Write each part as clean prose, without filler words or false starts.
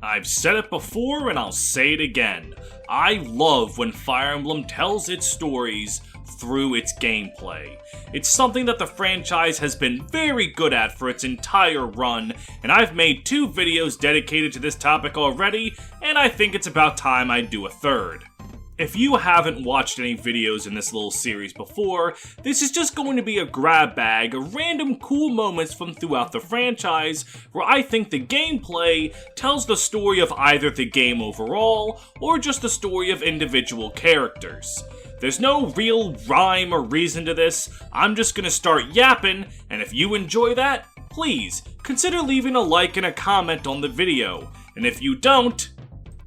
I've said it before and I'll say it again. I love when Fire Emblem tells its stories through its gameplay. It's something that the franchise has been very good at for its entire run, and I've made 2 videos dedicated to this topic already, and I think it's about time I do a third. If you haven't watched any videos in this little series before, this is just going to be a grab bag of random cool moments from throughout the franchise where I think the gameplay tells the story of either the game overall or just the story of individual characters. There's no real rhyme or reason to this, I'm just gonna start yapping, and if you enjoy that, please consider leaving a like and a comment on the video, and if you don't,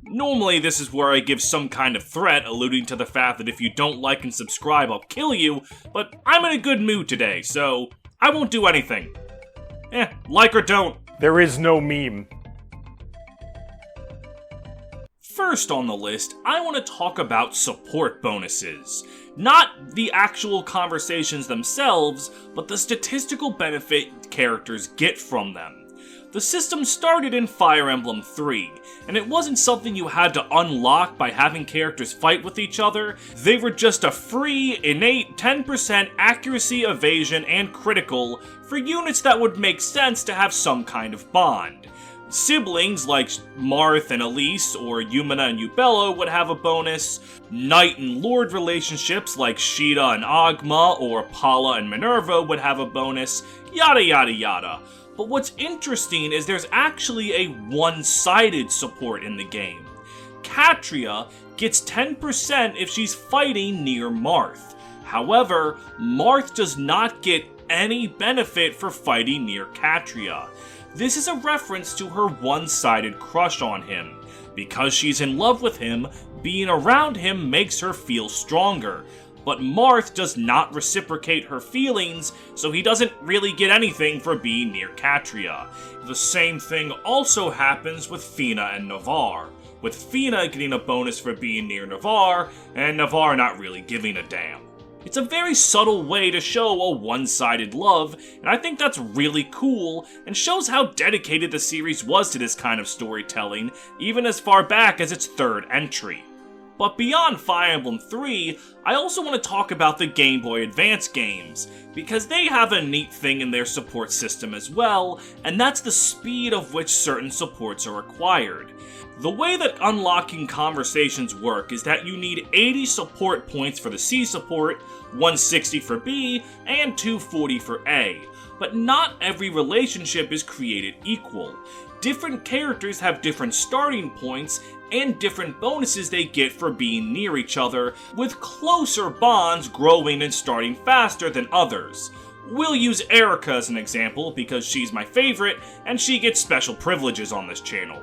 normally this is where I give some kind of threat alluding to the fact that if you don't like and subscribe I'll kill you, but I'm in a good mood today, so I won't do anything. Like or don't. There is no meme. First on the list, I want to talk about support bonuses. Not the actual conversations themselves, but the statistical benefit characters get from them. The system started in Fire Emblem 3, and it wasn't something you had to unlock by having characters fight with each other. They were just a free, innate 10% accuracy, evasion, and critical for units that would make sense to have some kind of bond. Siblings like Marth and Elise or Yumina and Yubello would have a bonus. Knight and Lord relationships like Sheeta and Agma or Paula and Minerva would have a bonus, yada yada yada. But what's interesting is there's actually a one-sided support in the game. Katria gets 10% if she's fighting near Marth. However, Marth does not get any benefit for fighting near Katria. This is a reference to her one-sided crush on him. Because she's in love with him, being around him makes her feel stronger. But Marth does not reciprocate her feelings, so he doesn't really get anything for being near Katria. The same thing also happens with Fina and Navarre, with Fina getting a bonus for being near Navarre, and Navarre not really giving a damn. It's a very subtle way to show a one-sided love, and I think that's really cool, and shows how dedicated the series was to this kind of storytelling, even as far back as its 3rd entry. But beyond Fire Emblem 3, I also want to talk about the Game Boy Advance games, because they have a neat thing in their support system as well, and that's the speed of which certain supports are acquired. The way that unlocking conversations work is that you need 80 support points for the C support, 160 for B, and 240 for A. But not every relationship is created equal. Different characters have different starting points and different bonuses they get for being near each other, with closer bonds growing and starting faster than others. We'll use Erica as an example because she's my favorite and she gets special privileges on this channel.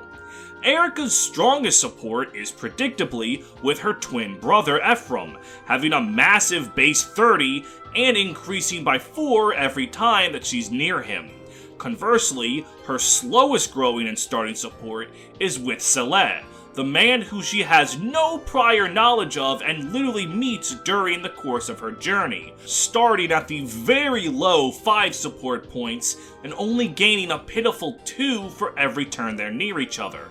Erica's strongest support is predictably with her twin brother Ephraim, having a massive base 30 and increasing by 4 every time that she's near him. Conversely, her slowest growing and starting support is with Celes, the man who she has no prior knowledge of and literally meets during the course of her journey, starting at the very low 5 support points and only gaining a pitiful 2 for every turn they're near each other,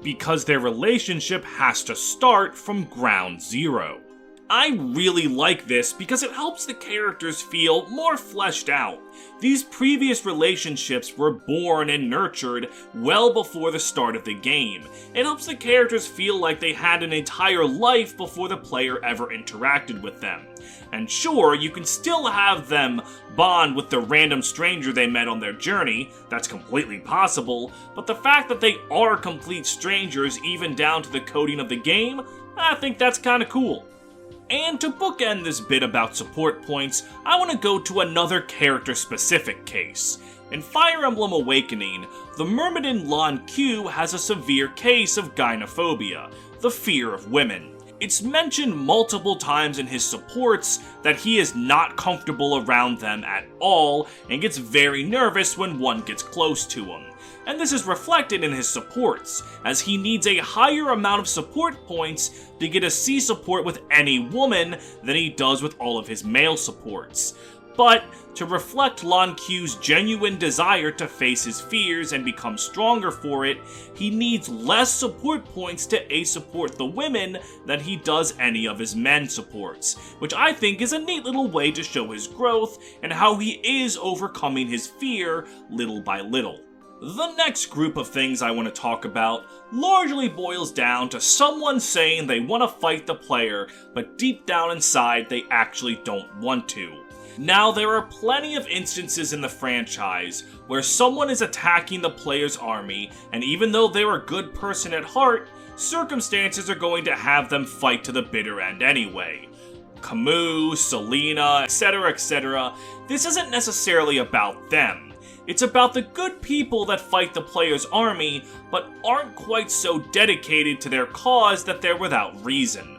because their relationship has to start from ground zero. I really like this because it helps the characters feel more fleshed out. These previous relationships were born and nurtured well before the start of the game. It helps the characters feel like they had an entire life before the player ever interacted with them. And sure, you can still have them bond with the random stranger they met on their journey, that's completely possible, but the fact that they are complete strangers even down to the coding of the game, I think that's kinda cool. And to bookend this bit about support points, I want to go to another character-specific case. In Fire Emblem Awakening, the Myrmidon Lon Q has a severe case of gynophobia, the fear of women. It's mentioned multiple times in his supports that he is not comfortable around them at all and gets very nervous when one gets close to him. And this is reflected in his supports, as he needs a higher amount of support points to get a C support with any woman than he does with all of his male supports. But to reflect Lan Q's genuine desire to face his fears and become stronger for it, he needs less support points to A-support the women than he does any of his men supports, which I think is a neat little way to show his growth and how he is overcoming his fear little by little. The next group of things I want to talk about largely boils down to someone saying they want to fight the player, but deep down inside they actually don't want to. Now, there are plenty of instances in the franchise where someone is attacking the player's army, and even though they're a good person at heart, circumstances are going to have them fight to the bitter end anyway. Camus, Selena, etc., etc. This isn't necessarily about them. It's about the good people that fight the player's army, but aren't quite so dedicated to their cause that they're without reason.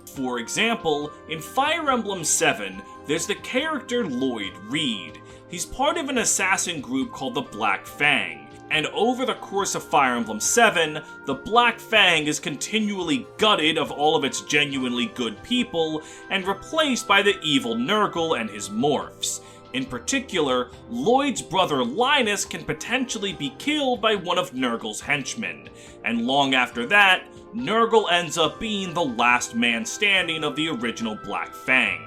For example, in Fire Emblem 7, there's the character Lloyd Reed. He's part of an assassin group called the Black Fang, and over the course of Fire Emblem 7, the Black Fang is continually gutted of all of its genuinely good people and replaced by the evil Nurgle and his morphs. In particular, Lloyd's brother Linus can potentially be killed by one of Nurgle's henchmen, and long after that, Nurgle ends up being the last man standing of the original Black Fang.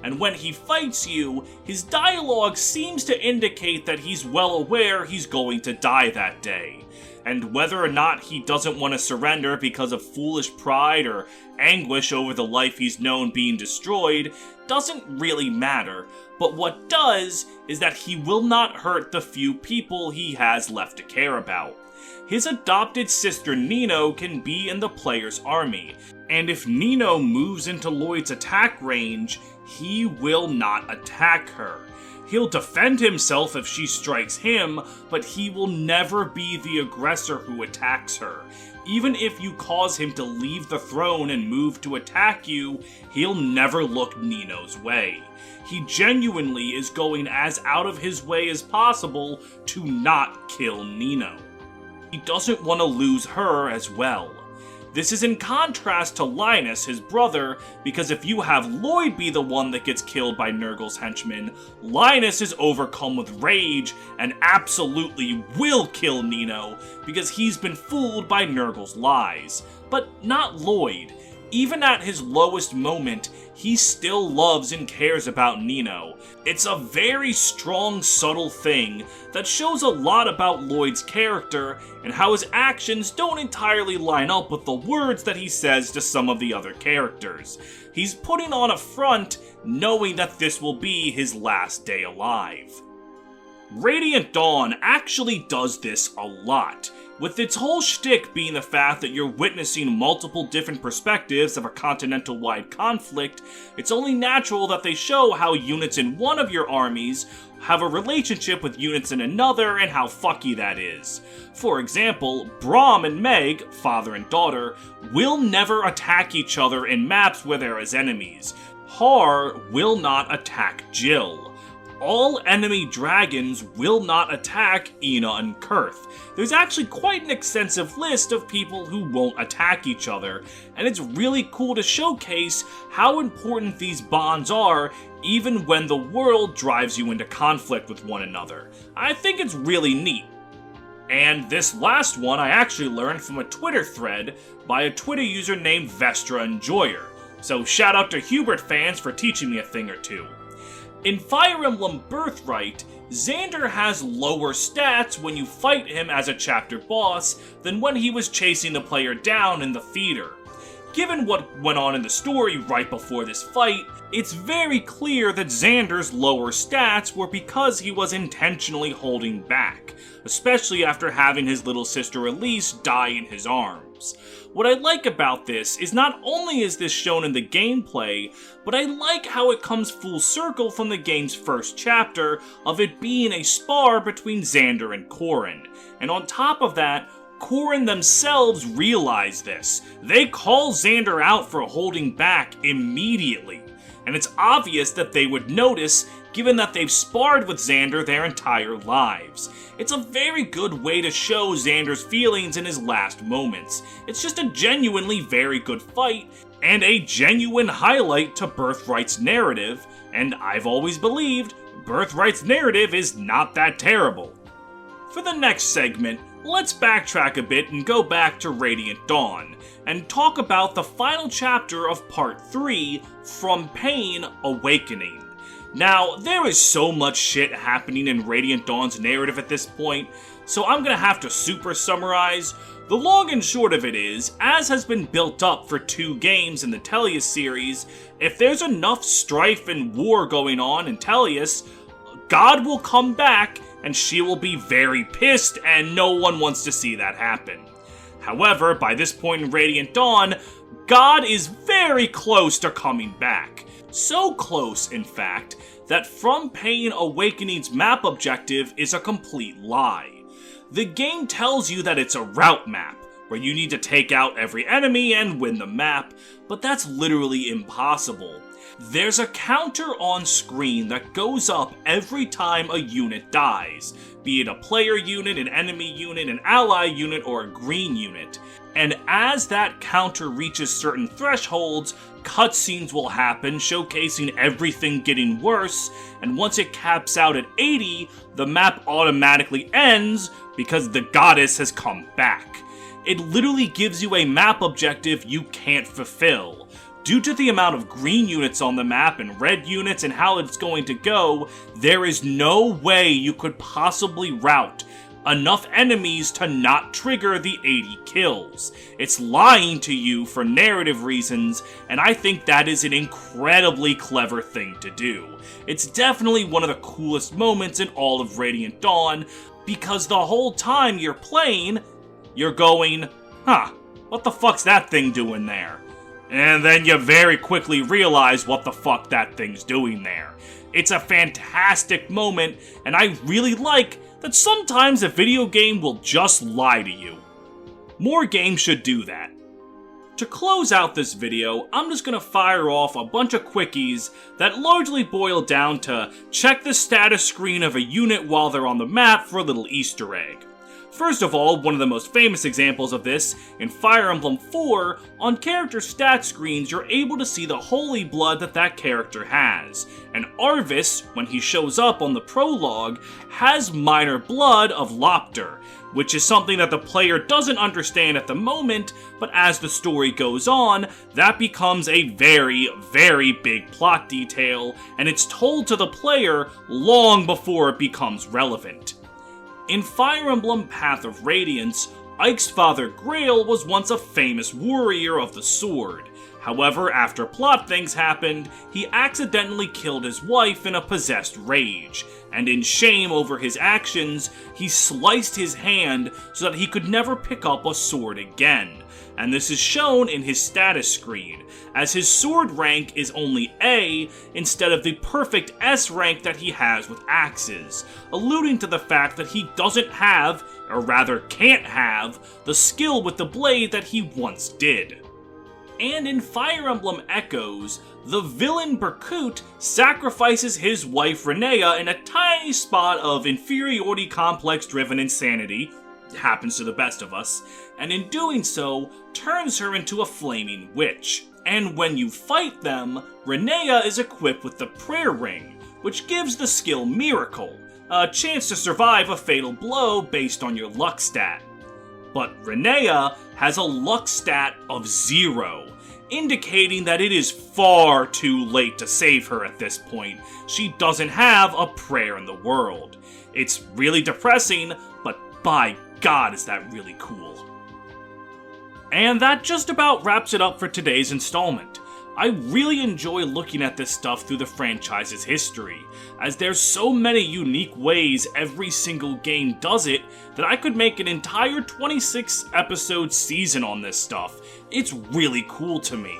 And when he fights you, his dialogue seems to indicate that he's well aware he's going to die that day. And whether or not he doesn't want to surrender because of foolish pride or anguish over the life he's known being destroyed doesn't really matter, but what does is that he will not hurt the few people he has left to care about. His adopted sister Nino can be in the player's army, and if Nino moves into Lloyd's attack range, he will not attack her. He'll defend himself if she strikes him, but he will never be the aggressor who attacks her. Even if you cause him to leave the throne and move to attack you, he'll never look Nino's way. He genuinely is going as out of his way as possible to not kill Nino. He doesn't want to lose her as well. This is in contrast to Linus, his brother, because if you have Lloyd be the one that gets killed by Nurgle's henchmen, Linus is overcome with rage and absolutely will kill Nino because he's been fooled by Nurgle's lies. But not Lloyd. Even at his lowest moment, he still loves and cares about Nino. It's a very strong, subtle thing that shows a lot about Lloyd's character and how his actions don't entirely line up with the words that he says to some of the other characters. He's putting on a front, knowing that this will be his last day alive. Radiant Dawn actually does this a lot, with its whole shtick being the fact that you're witnessing multiple different perspectives of a continental-wide conflict. It's only natural that they show how units in one of your armies have a relationship with units in another and how fucky that is. For example, Braum and Meg, father and daughter, will never attack each other in maps where there is enemies. Har will not attack Jill. All enemy dragons will not attack Ina and Kurth. There's actually quite an extensive list of people who won't attack each other, and it's really cool to showcase how important these bonds are even when the world drives you into conflict with one another. I think it's really neat. And this last one I actually learned from a Twitter thread by a Twitter user named Vestra Enjoyer, so shout out to Hubert fans for teaching me a thing or two. In Fire Emblem Birthright, Xander has lower stats when you fight him as a chapter boss than when he was chasing the player down in the theater. Given what went on in the story right before this fight, it's very clear that Xander's lower stats were because he was intentionally holding back, especially after having his little sister Elise die in his arms. What I like about this is not only is this shown in the gameplay, but I like how it comes full circle from the game's first chapter of it being a spar between Xander and Corrin. And on top of that, Corrin themselves realize this. They call Xander out for holding back immediately. And it's obvious that they would notice, given that they've sparred with Xander their entire lives. It's a very good way to show Xander's feelings in his last moments. It's just a genuinely very good fight, and a genuine highlight to Birthright's narrative, and I've always believed Birthright's narrative is not that terrible. For the next segment, let's backtrack a bit and go back to Radiant Dawn, and talk about the final chapter of Part 3, From Pain, Awakening. Now, there is so much shit happening in Radiant Dawn's narrative at this point, so I'm gonna have to super summarize. The long and short of it is, as has been built up for 2 games in the Tellius series, if there's enough strife and war going on in Tellius, God will come back and she will be very pissed, and no one wants to see that happen. However, by this point in Radiant Dawn, God is very close to coming back. So close, in fact, that From Pain Awakening's map objective is a complete lie. The game tells you that it's a route map, where you need to take out every enemy and win the map, but that's literally impossible. There's a counter on screen that goes up every time a unit dies, be it a player unit, an enemy unit, an ally unit, or a green unit. And as that counter reaches certain thresholds, cutscenes will happen showcasing everything getting worse, and once it caps out at 80, the map automatically ends because the goddess has come back. It literally gives you a map objective you can't fulfill. Due to the amount of green units on the map and red units and how it's going to go, there is no way you could possibly route enough enemies to not trigger the 80 kills. It's lying to you for narrative reasons, and I think that is an incredibly clever thing to do. It's definitely one of the coolest moments in all of Radiant Dawn, because the whole time you're playing, you're going, what the fuck's that thing doing there? And then you very quickly realize what the fuck that thing's doing there. It's a fantastic moment, and I really like that sometimes a video game will just lie to you. More games should do that. To close out this video, I'm just gonna fire off a bunch of quickies that largely boil down to check the status screen of a unit while they're on the map for a little Easter egg. First of all, one of the most famous examples of this, in Fire Emblem 4, on character stat screens you're able to see the holy blood that character has. And Arvis, when he shows up on the prologue, has minor blood of Lopter, which is something that the player doesn't understand at the moment, but as the story goes on, that becomes a very, very big plot detail, and it's told to the player long before it becomes relevant. In Fire Emblem Path of Radiance, Ike's father Grail was once a famous warrior of the sword. However, after plot things happened, he accidentally killed his wife in a possessed rage, and in shame over his actions, he sliced his hand so that he could never pick up a sword again. And this is shown in his status screen, as his sword rank is only A instead of the perfect S rank that he has with axes, alluding to the fact that he doesn't have, or rather can't have, the skill with the blade that he once did. And in Fire Emblem Echoes, the villain Berkut sacrifices his wife Renea in a tiny spot of inferiority complex driven insanity, happens to the best of us, and in doing so, turns her into a flaming witch. And when you fight them, Renea is equipped with the Prayer Ring, which gives the skill Miracle, a chance to survive a fatal blow based on your luck stat. But Renea has a luck stat of 0, indicating that it is far too late to save her at this point. She doesn't have a prayer in the world. It's really depressing, but by God is that really cool. And that just about wraps it up for today's installment. I really enjoy looking at this stuff through the franchise's history, as there's so many unique ways every single game does it that I could make an entire 26-episode season on this stuff. It's really cool to me.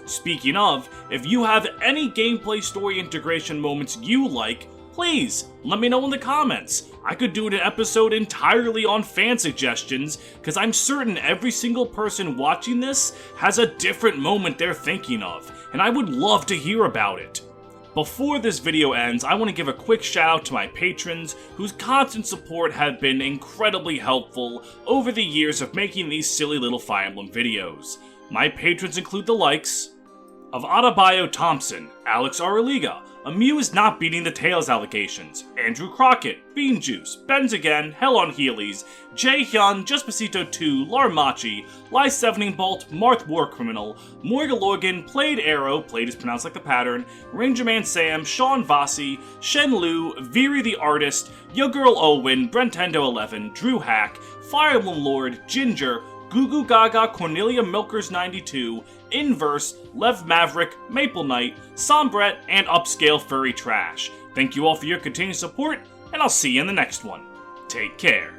Speaking of, if you have any gameplay story integration moments you like, please let me know in the comments. I could do an episode entirely on fan suggestions, because I'm certain every single person watching this has a different moment they're thinking of, and I would love to hear about it. Before this video ends, I want to give a quick shout out to my patrons, whose constant support have been incredibly helpful over the years of making these silly little Fire Emblem videos. My patrons include the likes of Adebayo Thompson, Alex Araliga, Amew is not beating the Tails allegations. Andrew Crockett, Bean Juice, Benz Again, Hell on Heelys, Jae Hyun, Despacito 2, Larmachi, Lie 7 Bolt, Marth War Criminal, Morgan Logan, Played Arrow, Played is pronounced like the pattern, Ranger Man Sam, Sean Vossi, Shen Lu, Viri the Artist, Yo Girl Owen, Brentendo 11, Drew Hack, Fire Emblem Lord, Ginger, Goo Goo Gaga, Cornelia Milkers 92, Inverse, Lev Maverick, Maple Knight, Sombret, and Upscale Furry Trash. Thank you all for your continued support, and I'll see you in the next one. Take care.